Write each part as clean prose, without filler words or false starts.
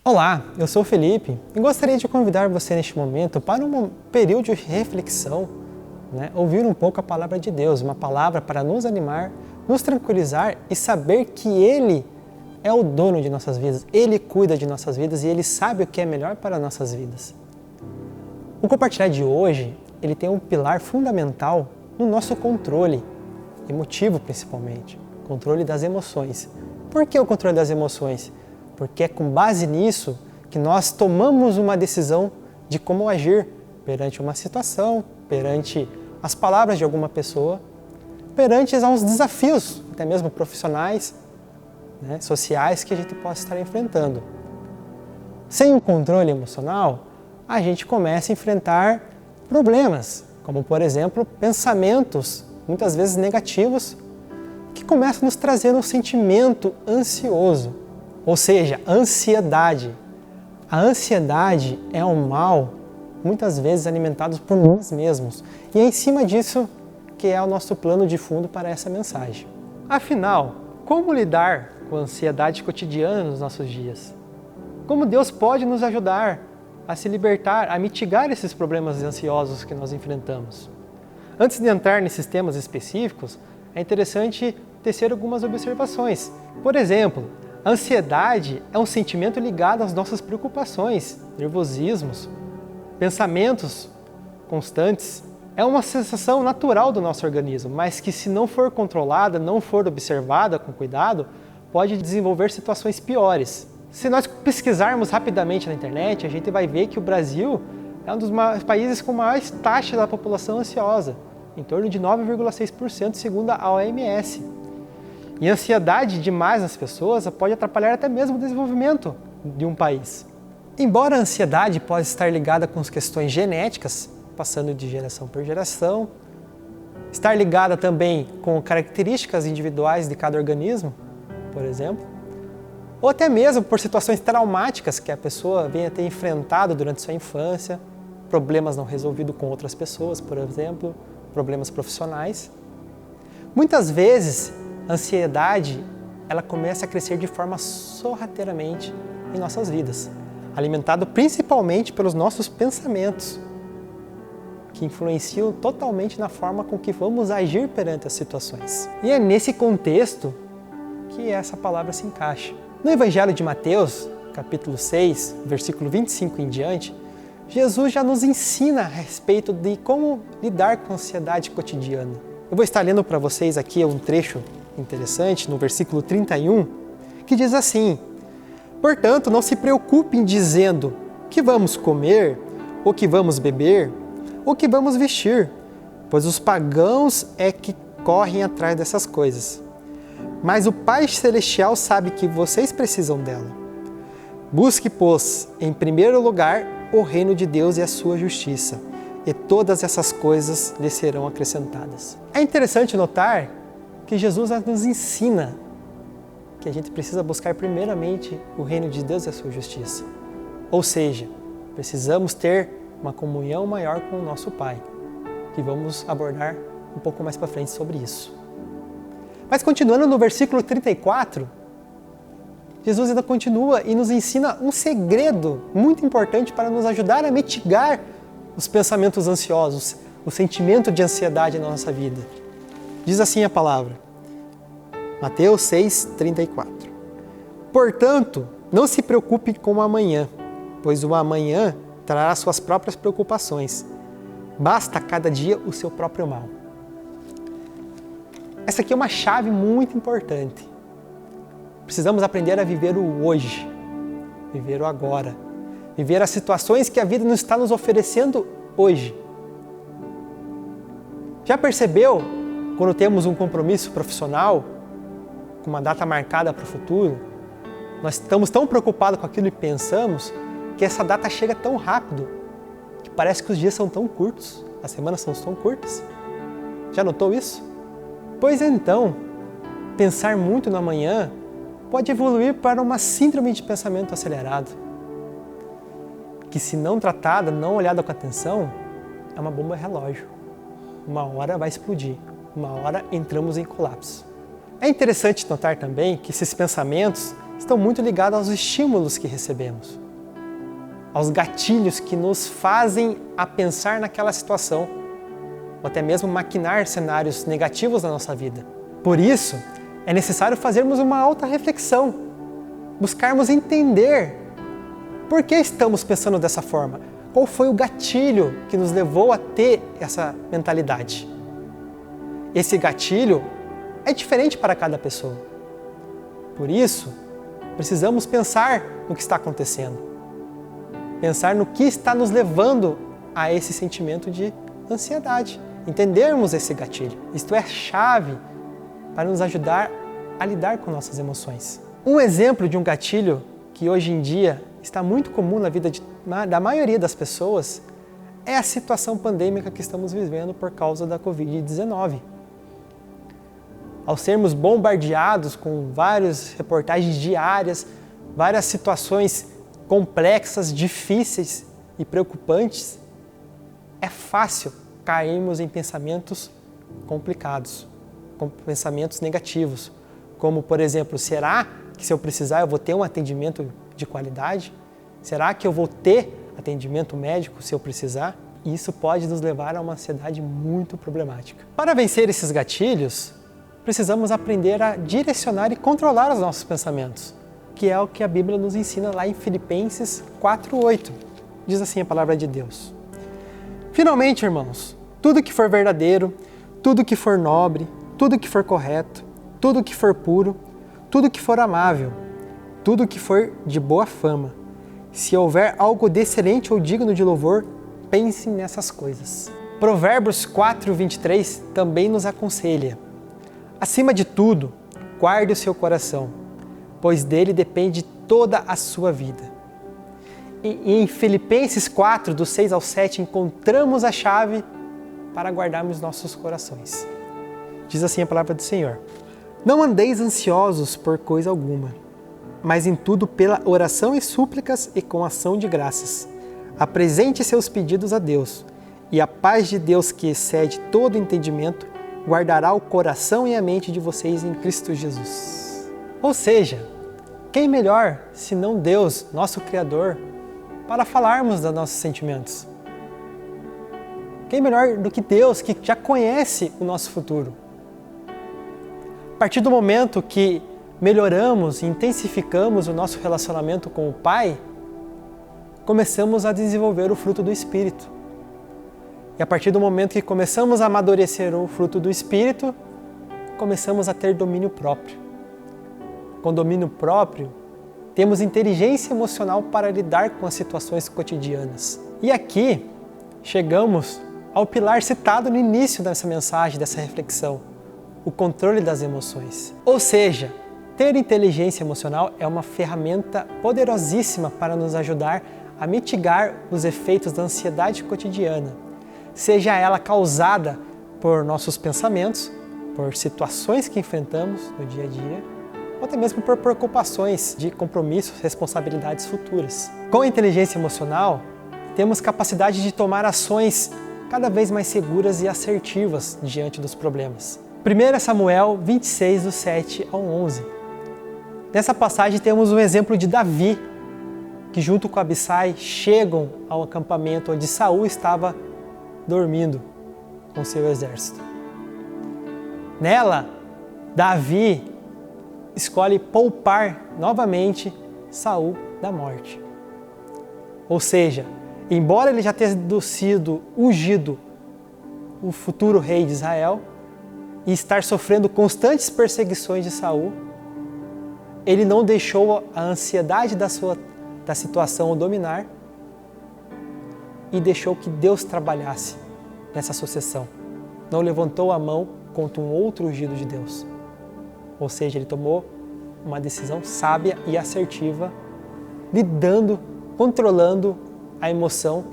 Olá, eu sou o Felipe e gostaria de convidar você neste momento para um período de reflexão, ouvir um pouco a palavra de Deus, uma palavra para nos animar, nos tranquilizar e saber que Ele é o dono de nossas vidas, Ele cuida de nossas vidas e Ele sabe o que é melhor para nossas vidas. O compartilhar de hoje, ele tem um pilar fundamental no nosso controle, emotivo principalmente, controle das emoções. Por que o controle das emoções? Porque é com base nisso que nós tomamos uma decisão de como agir perante uma situação, perante as palavras de alguma pessoa, perante aos desafios, até mesmo profissionais, sociais, que a gente possa estar enfrentando. Sem o controle emocional, a gente começa a enfrentar problemas, como por exemplo, pensamentos, muitas vezes negativos, que começam a nos trazer um sentimento ansioso. Ou seja, ansiedade. A ansiedade é um mal, muitas vezes alimentado por nós mesmos. E é em cima disso que é o nosso plano de fundo para essa mensagem. Afinal, como lidar com a ansiedade cotidiana nos nossos dias? Como Deus pode nos ajudar a se libertar, a mitigar esses problemas ansiosos que nós enfrentamos? Antes de entrar nesses temas específicos, é interessante tecer algumas observações. Por exemplo, a ansiedade é um sentimento ligado às nossas preocupações, nervosismos, pensamentos constantes. É uma sensação natural do nosso organismo, mas que se não for controlada, não for observada com cuidado, pode desenvolver situações piores. Se nós pesquisarmos rapidamente na internet, a gente vai ver que o Brasil é um dos países com mais taxa da população ansiosa, em torno de 9,6% segundo a OMS. E a ansiedade demais nas pessoas pode atrapalhar até mesmo o desenvolvimento de um país. Embora a ansiedade possa estar ligada com as questões genéticas, passando de geração por geração, estar ligada também com características individuais de cada organismo, por exemplo, ou até mesmo por situações traumáticas que a pessoa venha ter enfrentado durante sua infância, problemas não resolvidos com outras pessoas, por exemplo, problemas profissionais. Muitas vezes, a ansiedade ela começa a crescer de forma sorrateiramente em nossas vidas, alimentado principalmente pelos nossos pensamentos, que influenciam totalmente na forma com que vamos agir perante as situações. E é nesse contexto que essa palavra se encaixa. No Evangelho de Mateus, capítulo 6, versículo 25 em diante, Jesus já nos ensina a respeito de como lidar com a ansiedade cotidiana. Eu vou estar lendo para vocês aqui um trecho interessante, no versículo 31, que diz assim: portanto, não se preocupem dizendo que vamos comer, ou que vamos beber, ou que vamos vestir, pois os pagãos é que correm atrás dessas coisas. Mas o Pai Celestial sabe que vocês precisam dela. Busque, pois, em primeiro lugar, o reino de Deus e a sua justiça, e todas essas coisas lhe serão acrescentadas. É interessante notar que Jesus nos ensina que a gente precisa buscar primeiramente o reino de Deus e a sua justiça. Ou seja, precisamos ter uma comunhão maior com o nosso Pai, que vamos abordar um pouco mais para frente sobre isso. Mas continuando no versículo 34, Jesus ainda continua e nos ensina um segredo muito importante para nos ajudar a mitigar os pensamentos ansiosos, o sentimento de ansiedade na nossa vida. Diz assim a palavra, Mateus 6, 34. Portanto, não se preocupe com o amanhã, pois o amanhã trará suas próprias preocupações. Basta a cada dia o seu próprio mal. Essa aqui é uma chave muito importante. Precisamos aprender a viver o hoje, viver o agora, viver as situações que a vida nos está nos oferecendo hoje. Já percebeu quando temos um compromisso profissional, com uma data marcada para o futuro, nós estamos tão preocupados com aquilo e pensamos que essa data chega tão rápido, que parece que os dias são tão curtos, as semanas são tão curtas? Já notou isso? Pois então, pensar muito no amanhã pode evoluir para uma síndrome de pensamento acelerado, que se não tratada, não olhada com atenção, é uma bomba relógio. Uma hora vai explodir, uma hora entramos em colapso. É interessante notar também que esses pensamentos estão muito ligados aos estímulos que recebemos, aos gatilhos que nos fazem a pensar naquela situação, ou até mesmo maquinar cenários negativos na nossa vida. Por isso, é necessário fazermos uma alta reflexão, buscarmos entender por que estamos pensando dessa forma, qual foi o gatilho que nos levou a ter essa mentalidade. Esse gatilho é diferente para cada pessoa. Por isso, precisamos pensar no que está acontecendo, pensar no que está nos levando a esse sentimento de ansiedade, entendermos esse gatilho. Isto é chave para nos ajudar a lidar com nossas emoções. Um exemplo de um gatilho que hoje em dia está muito comum na vida da maioria das pessoas é a situação pandêmica que estamos vivendo por causa da Covid-19. Ao sermos bombardeados com várias reportagens diárias, várias situações complexas, difíceis e preocupantes, é fácil cairmos em pensamentos complicados, com pensamentos negativos, como, por exemplo, será que se eu precisar eu vou ter um atendimento de qualidade? Será que eu vou ter atendimento médico se eu precisar? E isso pode nos levar a uma ansiedade muito problemática. Para vencer esses gatilhos, precisamos aprender a direcionar e controlar os nossos pensamentos, que é o que a Bíblia nos ensina lá em Filipenses 4:8. Diz assim a palavra de Deus: finalmente, irmãos, tudo que for verdadeiro, tudo que for nobre, tudo que for correto, tudo que for puro, tudo que for amável, tudo que for de boa fama, se houver algo de excelente ou digno de louvor, pensem nessas coisas. Provérbios 4:23 também nos aconselha: acima de tudo, guarde o seu coração, pois dele depende toda a sua vida. E em Filipenses 4, do 6 ao 7, encontramos a chave para guardarmos nossos corações. Diz assim a palavra do Senhor: não andeis ansiosos por coisa alguma, mas em tudo pela oração e súplicas e com ação de graças. Apresente seus pedidos a Deus, e a paz de Deus, que excede todo entendimento, guardará o coração e a mente de vocês em Cristo Jesus. Ou seja, quem melhor senão Deus, nosso Criador, para falarmos dos nossos sentimentos? Quem melhor do que Deus, que já conhece o nosso futuro? A partir do momento que melhoramos e intensificamos o nosso relacionamento com o Pai, começamos a desenvolver o fruto do Espírito. E a partir do momento que começamos a amadurecer o fruto do Espírito, começamos a ter domínio próprio. Com domínio próprio, temos inteligência emocional para lidar com as situações cotidianas. E aqui chegamos ao pilar citado no início dessa mensagem, dessa reflexão: o controle das emoções. Ou seja, ter inteligência emocional é uma ferramenta poderosíssima para nos ajudar a mitigar os efeitos da ansiedade cotidiana, seja ela causada por nossos pensamentos, por situações que enfrentamos no dia a dia, ou até mesmo por preocupações de compromissos, responsabilidades futuras. Com a inteligência emocional, temos capacidade de tomar ações cada vez mais seguras e assertivas diante dos problemas. 1 Samuel 26, do 7 ao 11. Nessa passagem temos um exemplo de Davi, que junto com Abissai chegam ao acampamento onde Saul estava dormindo com seu exército. Nela, Davi escolhe poupar novamente Saul da morte. Ou seja, embora ele já tenha sido ungido o futuro rei de Israel e estar sofrendo constantes perseguições de Saul, ele não deixou a ansiedade da situação o dominar e deixou que Deus trabalhasse nessa sucessão. Não levantou a mão contra um outro ungido de Deus. Ou seja, ele tomou uma decisão sábia e assertiva, lidando, controlando a emoção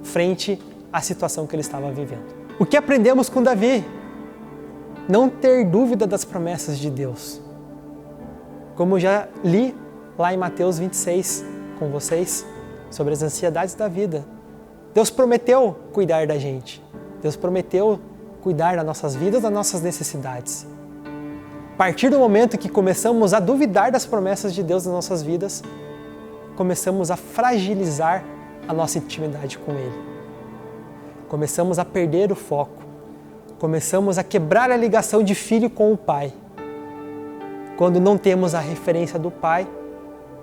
frente à situação que ele estava vivendo. O que aprendemos com Davi? Não ter dúvida das promessas de Deus. Como já li lá em Mateus 26 com vocês, sobre as ansiedades da vida. Deus prometeu cuidar da gente. Deus prometeu cuidar das nossas vidas, das nossas necessidades. partir do momento que começamos a duvidar das promessas de Deus nas nossas vidas, começamos a fragilizar a nossa intimidade com Ele. Começamos a perder o foco. Começamos a quebrar a ligação de filho com o Pai. Quando não temos a referência do Pai,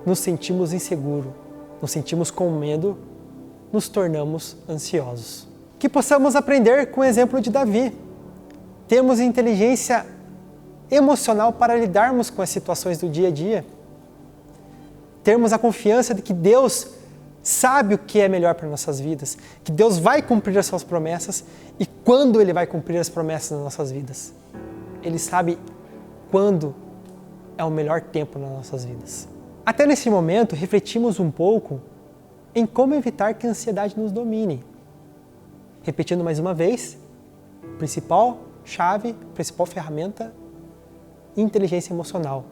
nos sentimos inseguros, nos sentimos com medo, nos tornamos ansiosos. Que possamos aprender com o exemplo de Davi. Temos inteligência emocional para lidarmos com as situações do dia a dia. Termos a confiança de que Deus sabe o que é melhor para nossas vidas, que Deus vai cumprir as suas promessas e quando Ele vai cumprir as promessas nas nossas vidas. Ele sabe quando é o melhor tempo nas nossas vidas. Até nesse momento, refletimos um pouco em como evitar que a ansiedade nos domine. Repetindo mais uma vez, principal chave, principal ferramenta, inteligência emocional,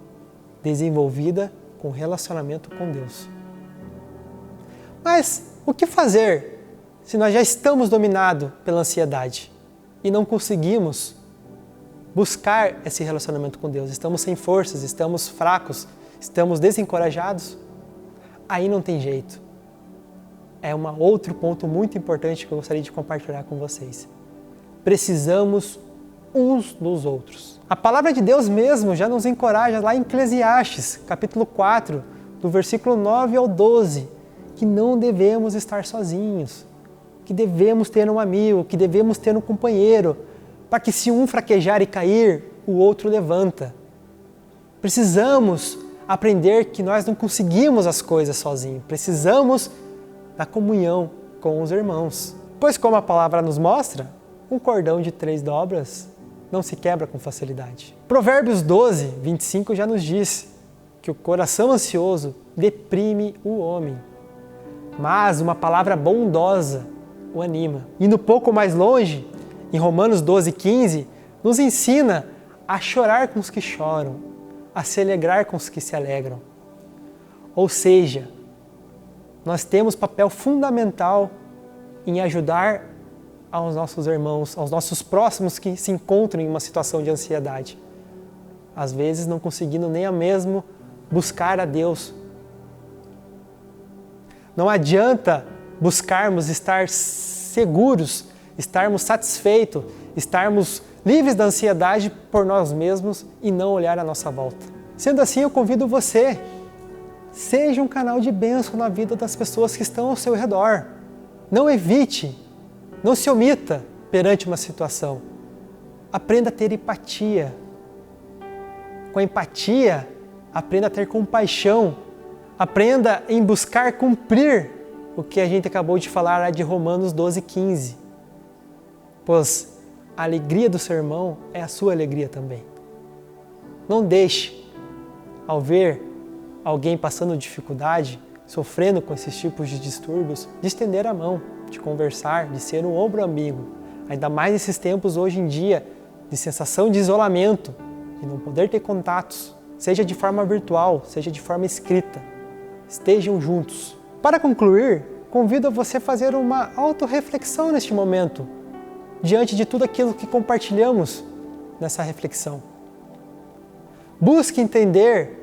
desenvolvida com relacionamento com Deus. Mas o que fazer se nós já estamos dominados pela ansiedade e não conseguimos buscar esse relacionamento com Deus? Estamos sem forças, estamos fracos, estamos desencorajados? Aí não tem jeito. É um outro ponto muito importante que eu gostaria de compartilhar com vocês. Precisamos uns dos outros. A palavra de Deus mesmo já nos encoraja lá em Eclesiastes, capítulo 4, do versículo 9 ao 12, que não devemos estar sozinhos, que devemos ter um amigo, que devemos ter um companheiro, para que se um fraquejar e cair, o outro levanta. Precisamos aprender que nós não conseguimos as coisas sozinhos, precisamos da comunhão com os irmãos. Pois como a palavra nos mostra, um cordão de 3 dobras não se quebra com facilidade. Provérbios 12, 25 já nos diz que o coração ansioso deprime o homem, mas uma palavra bondosa o anima. Indo um pouco mais longe, em Romanos 12, 15, nos ensina a chorar com os que choram, a se alegrar com os que se alegram. Ou seja, nós temos papel fundamental em ajudar aos nossos irmãos, aos nossos próximos que se encontram em uma situação de ansiedade. Às vezes não conseguindo nem a mesmo buscar a Deus. Não adianta buscarmos estar seguros, estarmos satisfeitos, estarmos livres da ansiedade por nós mesmos e não olhar à nossa volta. Sendo assim, eu convido você, seja um canal de bênção na vida das pessoas que estão ao seu redor. Não evite, não se omita perante uma situação. Aprenda a ter empatia. Com a empatia, aprenda a ter compaixão. Aprenda em buscar cumprir o que a gente acabou de falar lá de Romanos 12, 15. Pois a alegria do seu irmão é a sua alegria também. Não deixe, ao ver alguém passando dificuldade, sofrendo com esses tipos de distúrbios, de estender a mão, de conversar, de ser um ombro amigo. Ainda mais nesses tempos hoje em dia de sensação de isolamento, de não poder ter contatos, seja de forma virtual, seja de forma escrita. Estejam juntos. Para concluir, convido você a fazer uma autorreflexão neste momento, diante de tudo aquilo que compartilhamos nessa reflexão. Busque entender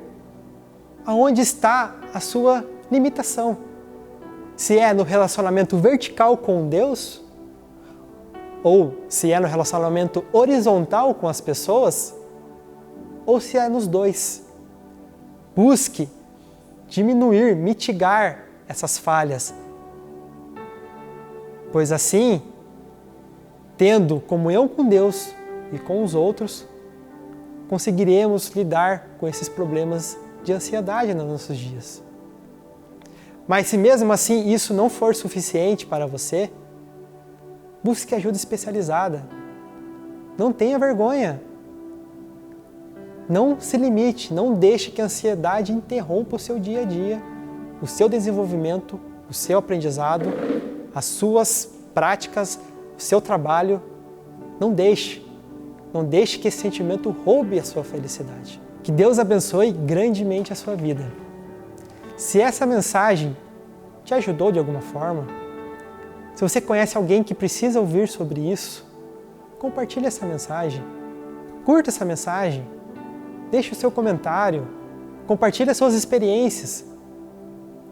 aonde está a sua limitação. Se é no relacionamento vertical com Deus, ou se é no relacionamento horizontal com as pessoas, ou se é nos dois. Busque diminuir, mitigar essas falhas, pois assim, tendo comunhão com Deus e com os outros, conseguiremos lidar com esses problemas de ansiedade nos nossos dias. Mas se mesmo assim isso não for suficiente para você, busque ajuda especializada. Não tenha vergonha. Não se limite, não deixe que a ansiedade interrompa o seu dia a dia, o seu desenvolvimento, o seu aprendizado, as suas práticas, o seu trabalho. Não deixe que esse sentimento roube a sua felicidade. Que Deus abençoe grandemente a sua vida. Se essa mensagem te ajudou de alguma forma, se você conhece alguém que precisa ouvir sobre isso, compartilhe essa mensagem, curta essa mensagem, deixe o seu comentário, compartilhe as suas experiências.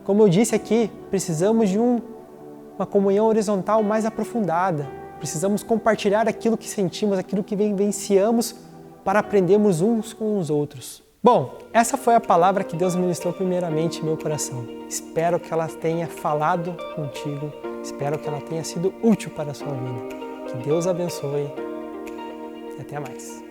Como eu disse aqui, precisamos de uma comunhão horizontal mais aprofundada. Precisamos compartilhar aquilo que sentimos, aquilo que vivenciamos para aprendermos uns com os outros. Bom, essa foi a palavra que Deus ministrou primeiramente em meu coração. Espero que ela tenha falado contigo, espero que ela tenha sido útil para a sua vida. Que Deus abençoe e até mais.